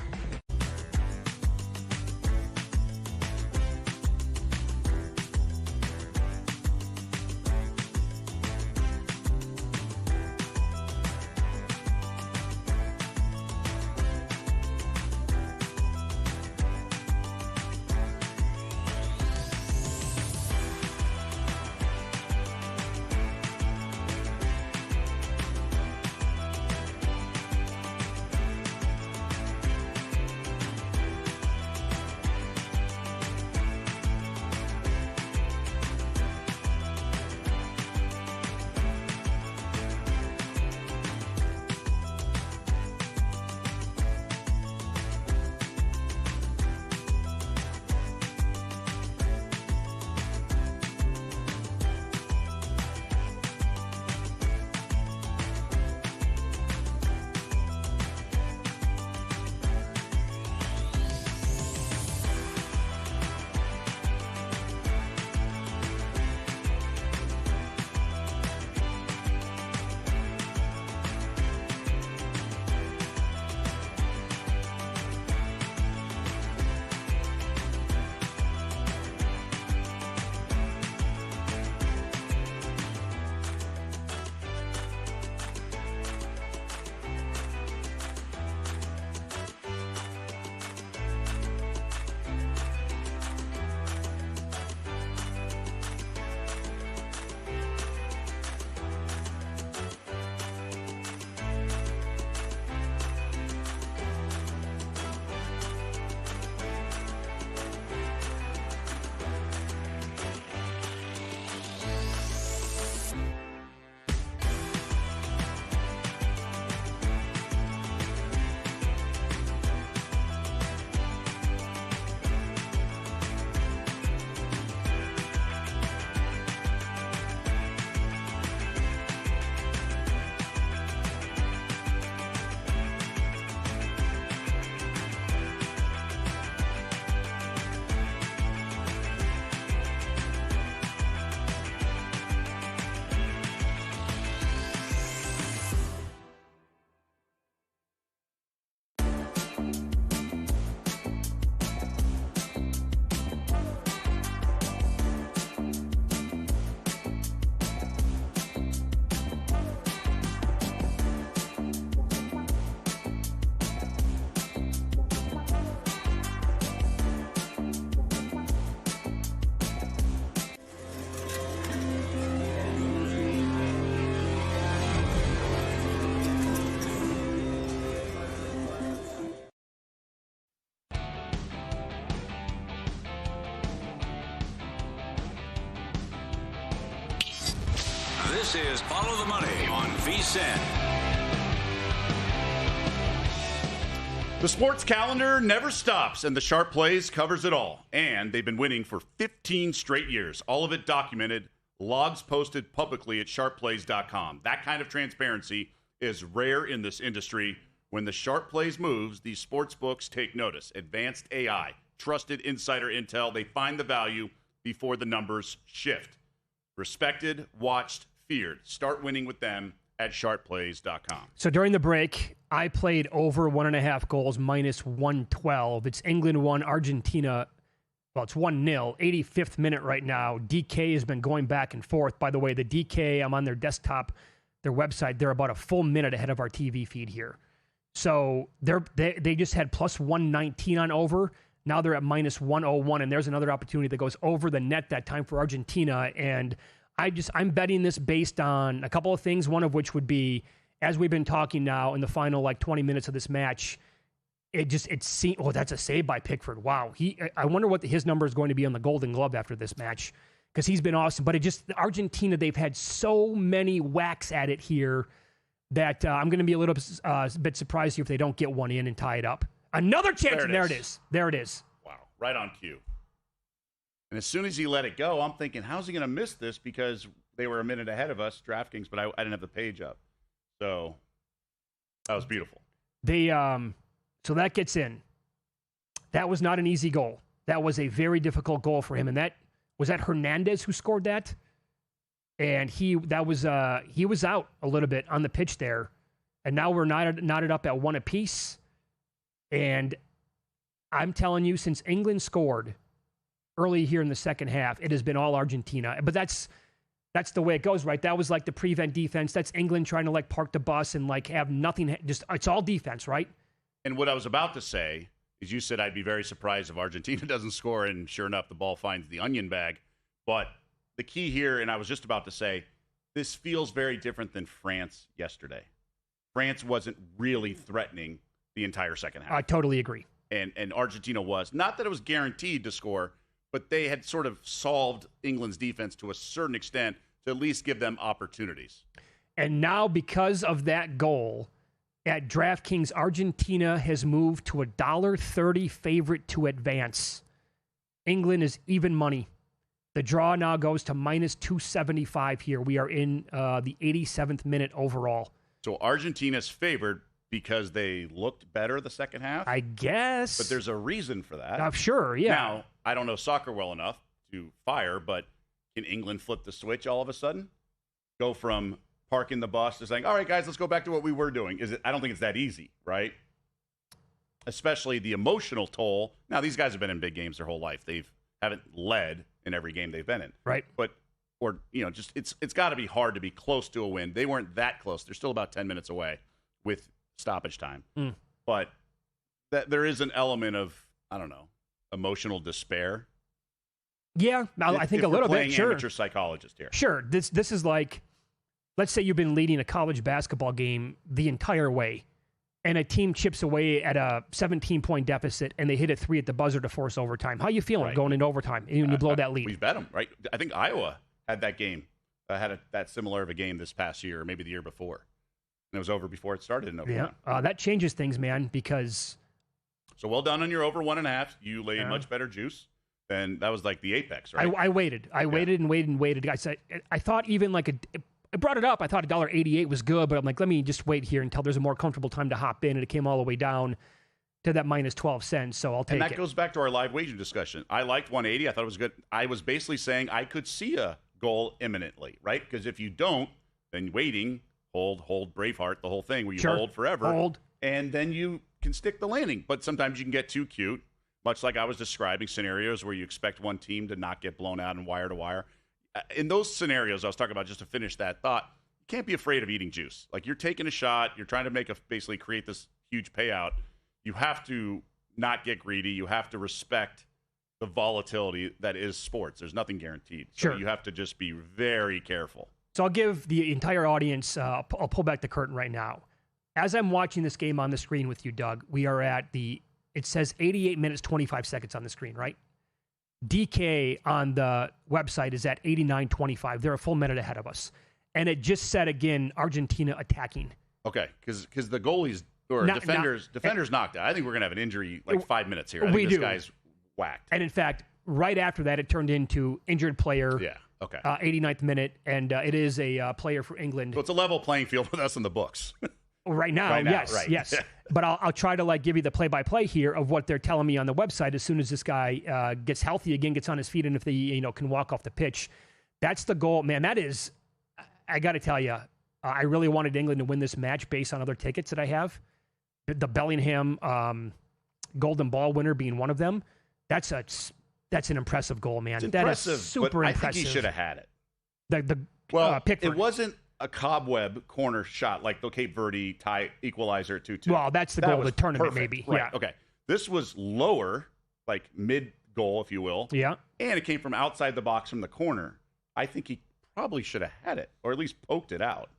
This is Follow the Money on VSiN. The sports calendar never stops, and the Sharp Plays covers it all. And they've been winning for 15 straight years. All of it documented, logs posted publicly at sharpplays.com. That kind of transparency is rare in this industry. When the Sharp Plays moves, these sports books take notice. Advanced AI, trusted insider intel, they find the value before the numbers shift. Respected, watched, feared. Start winning with them at sharpplays.com. So during the break, I played over 1.5 goals minus 112. It's England 1, Argentina. Well, it's 1-0, 85th minute right now. DK has been going back and forth. By the way, the DK, I'm on their desktop, their website. They're about a full minute ahead of our TV feed here. So they just had plus 119 on over. Now they're at minus 101, and there's another opportunity that goes over the net that time for Argentina. And I'm betting this based on a couple of things, one of which would be, as we've been talking now in the final 20 minutes of this match, it seemed, that's a save by Pickford. Wow. I wonder what his number is going to be on the Golden Glove after this match, because he's been awesome. But Argentina, they've had so many whacks at it here that I'm going to be a little bit surprised here if they don't get one in and tie it up. Another chance, and there it is. There it is. Wow, right on cue. And as soon as he let it go, I'm thinking, how's he going to miss this? Because they were a minute ahead of us, DraftKings, but I didn't have the page up. So that was beautiful. So that gets in. That was not an easy goal. That was a very difficult goal for him. And was that Hernandez who scored that? And he was out a little bit on the pitch there. And now we're knotted up at 1 apiece. And I'm telling you, since England scored early here in the second half, it has been all Argentina. But that's the way it goes, right? That was like the prevent defense. That's England trying to park the bus and have nothing. Just it's all defense, right? And what I was about to say is, you said I'd be very surprised if Argentina doesn't score, and sure enough, the ball finds the onion bag. But the key here, and I was just about to say, this feels very different than France yesterday. France wasn't really threatening the entire second half. I totally agree. And Argentina was. Not that it was guaranteed to score, but they had sort of solved England's defense to a certain extent to at least give them opportunities. And now, because of that goal, at DraftKings, Argentina has moved to $1.30 favorite to advance. England is even money. The draw now goes to minus 275 here. We are in the 87th minute overall. So Argentina's favored because they looked better the second half? I guess. But there's a reason for that. Sure, yeah. Now, I don't know soccer well enough to fire, but can England flip the switch all of a sudden? Go from parking the bus to saying, all right, guys, let's go back to what we were doing. I don't think it's that easy, right? Especially the emotional toll. Now, these guys have been in big games their whole life. They haven't led in every game they've been in. Right. But, it's got to be hard to be close to a win. They weren't that close. They're still about 10 minutes away with stoppage time. But there is an element of, I don't know, emotional despair. Yeah, I think a little bit. Sure. Amateur psychologist here. Sure. This is like, let's say you've been leading a college basketball game the entire way, and a team chips away at a 17-point deficit, and they hit a 3 at the buzzer to force overtime. How you feeling going into overtime when you blow that lead? We bet them, right? I think Iowa had that game, that similar of a game this past year, or maybe the year before. And it was over before it started in overtime. Yeah, that changes things, man, because... So well done on your over 1.5. You laid much better juice. And that was like the apex, right? I waited. I waited and waited and waited. I thought even I brought it up. I thought $1.88 was good, but I'm like, let me just wait here until there's a more comfortable time to hop in. And it came all the way down to that minus 12 cents. So I'll take it. And that goes back to our live wagering discussion. I liked 180. I thought it was good. I was basically saying I could see a goal imminently, right? Because if you don't, then waiting, hold, Braveheart, the whole thing where you hold forever. And then you can stick the landing. But sometimes you can get too cute. Much like I was describing scenarios where you expect one team to not get blown out and wire to wire. In those scenarios I was talking about, just to finish that thought, you can't be afraid of eating juice. Like, you're taking a shot, you're trying to basically create this huge payout. You have to not get greedy. You have to respect the volatility that is sports. There's nothing guaranteed. So you have to just be very careful. So I'll give the entire audience, I'll pull back the curtain right now. As I'm watching this game on the screen with you, Doug, we are at it says 88 minutes, 25 seconds on the screen, right? DK on the website is at 89.25. They're a full minute ahead of us. and it just said again Argentina attacking. Okay, because the goalies or defenders knocked out. I think we're going to have an injury 5 minutes here. I think this guy's whacked. And in fact, right after that, it turned into injured player. Yeah, okay. 89th minute, and it is a player for England. So it's a level playing field with us in the books. Right now, yes. But I'll try to give you the play-by-play here of what they're telling me on the website as soon as this guy gets healthy again, gets on his feet, and if they can walk off the pitch. That's the goal, man. That is, I got to tell you, I really wanted England to win this match based on other tickets that I have. The Bellingham Golden Ball winner being one of them. That's an impressive goal, man. It's impressive, that is super but impressive. I think he should have had it. Pickford. It wasn't a cobweb corner shot like the Cape Verde tie equalizer at 2-2. Well, that's the goal of the tournament, perfect. maybe. Right. Yeah. Okay. This was lower, like mid-goal, if you will. Yeah. And it came from outside the box from the corner. I think he probably should have had it, or at least poked it out.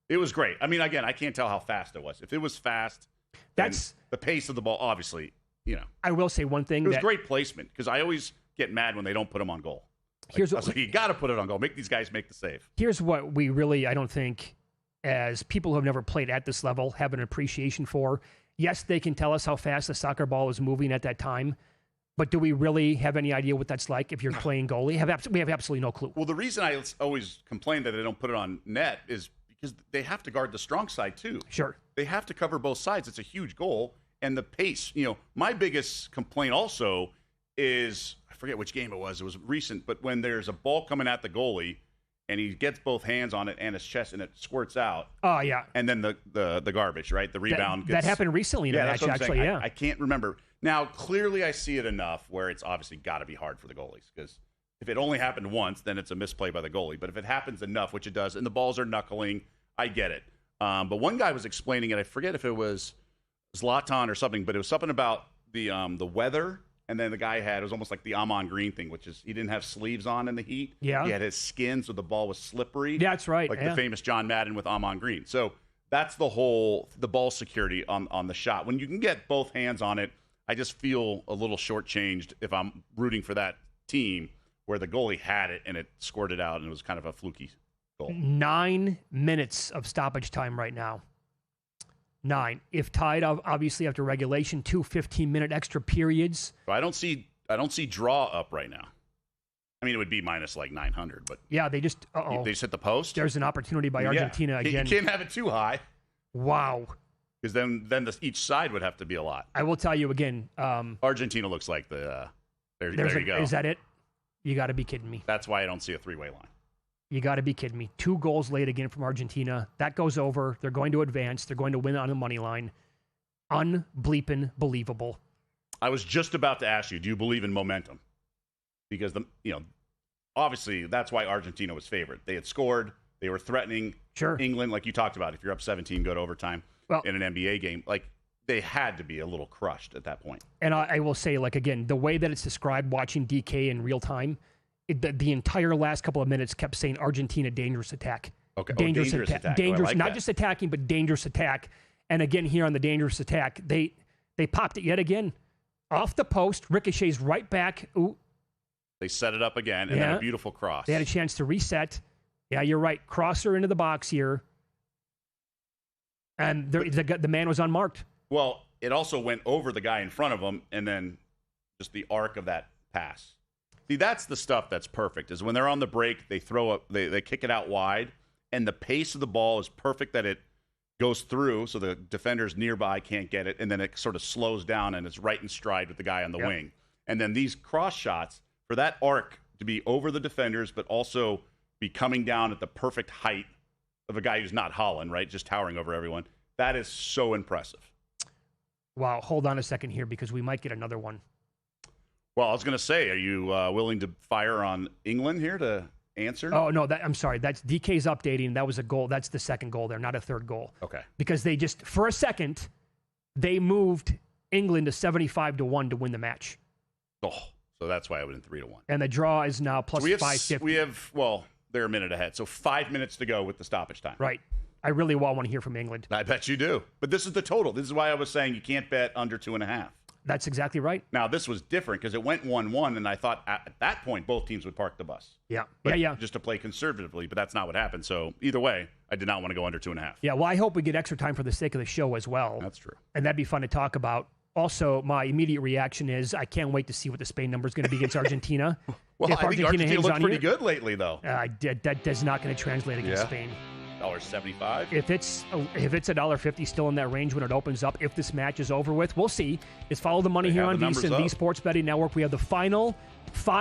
It was great. I mean, again, I can't tell how fast it was. If it was fast, that's the pace of the ball, obviously, I will say one thing. It was great placement, because I always get mad when they don't put them on goal. You got to put it on goal. Make these guys make the save. Here's what we really, I don't think, as people who have never played at this level, have an appreciation for. Yes, they can tell us how fast the soccer ball is moving at that time, but do we really have any idea what that's like if you're playing goalie? We have absolutely no clue. Well, the reason I always complain that they don't put it on net is because they have to guard the strong side too. Sure. They have to cover both sides. It's a huge goal. And the pace, my biggest complaint also is, I forget which game it was recent, but when there's a ball coming at the goalie and he gets both hands on it and his chest and it squirts out. Oh, yeah. And then the garbage, right? The rebound. That happened recently in a match, actually, yeah. I can't remember. Now, clearly I see it enough where it's obviously got to be hard for the goalies, because if it only happened once, then it's a misplay by the goalie. But if it happens enough, which it does, and the balls are knuckling, I get it. But one guy was explaining it. I forget if it was Zlatan or something, but it was something about the weather. And then the guy it was almost like the Amon Green thing, which is he didn't have sleeves on in the heat. Yeah. He had his skin, so the ball was slippery. Yeah, that's right. Like the famous John Madden with Amon Green. So that's the ball security on the shot. When you can get both hands on it, I just feel a little shortchanged if I'm rooting for that team where the goalie had it and it squirted out and it was kind of a fluky goal. 9 minutes of stoppage time right now. 9. If tied, obviously after regulation, 2 15-minute extra periods. I don't see draw up right now. I mean, it would be minus like 900, but yeah, they just they just hit the post. There's an opportunity by Argentina again. You can't have it too high. Wow. Because then each side would have to be a lot. I will tell you again. Argentina looks like there you go. Is that it? You got to be kidding me. That's why I don't see a three-way line. You got to be kidding me. 2 goals late again from Argentina. That goes over. They're going to advance. They're going to win on the money line. Unbleepin' believable. I was just about to ask you, do you believe in momentum? Because obviously that's why Argentina was favored. They had scored. They were threatening England, like you talked about. If you're up 17, go to overtime in an NBA game. Like, they had to be a little crushed at that point. And I will say, again, the way that it's described, watching DK in real time, the entire last couple of minutes kept saying Argentina dangerous attack. Okay, dangerous attack. Dangerous, like not that. Just attacking, but dangerous attack. And again, here on the dangerous attack, they popped it yet again. Off the post, ricochets right back. Ooh. They set it up again, and then a beautiful cross. They had a chance to reset. Yeah, you're right. Crosser into the box here. And the man was unmarked. Well, it also went over the guy in front of him, and then just the arc of that pass. See, that's the stuff that's perfect, is when they're on the break, they throw up, they kick it out wide, and the pace of the ball is perfect that it goes through, so the defenders nearby can't get it, and then it sort of slows down, and it's right in stride with the guy on the wing. And then these cross shots, for that arc to be over the defenders, but also be coming down at the perfect height of a guy who's not Holland, right, just towering over everyone, that is so impressive. Wow, hold on a second here, because we might get another one. Well, I was going to say, are you willing to fire on England here to answer? Oh, no, I'm sorry. That's DK's updating. That was a goal. That's the second goal there, not a third goal. Okay. Because they just, for a second, they moved England to 75-1 to win the match. Oh, so that's why I went in 3-1. And the draw is now plus 550. We have, they're a minute ahead. So 5 minutes to go with the stoppage time. Right. I really want to hear from England. I bet you do. But this is the total. This is why I was saying you can't bet under 2.5. That's exactly right. Now, this was different because it went 1-1, and I thought at that point both teams would park the bus. Yeah. But yeah. Just to play conservatively, but that's not what happened. So either way, I did not want to go under 2.5. Yeah, well, I hope we get extra time for the sake of the show as well. That's true. And that'd be fun to talk about. Also, my immediate reaction is I can't wait to see what the Spain number is going to be against Argentina. Well, if I think Argentina hangs looked on pretty here, good lately, though. That is not going to translate against Spain. $1.75. If it's $1.50 still in that range when it opens up, if this match is over with, we'll see. It's Follow the Money here on VSiN, the Sports Betting Network. We have the final 5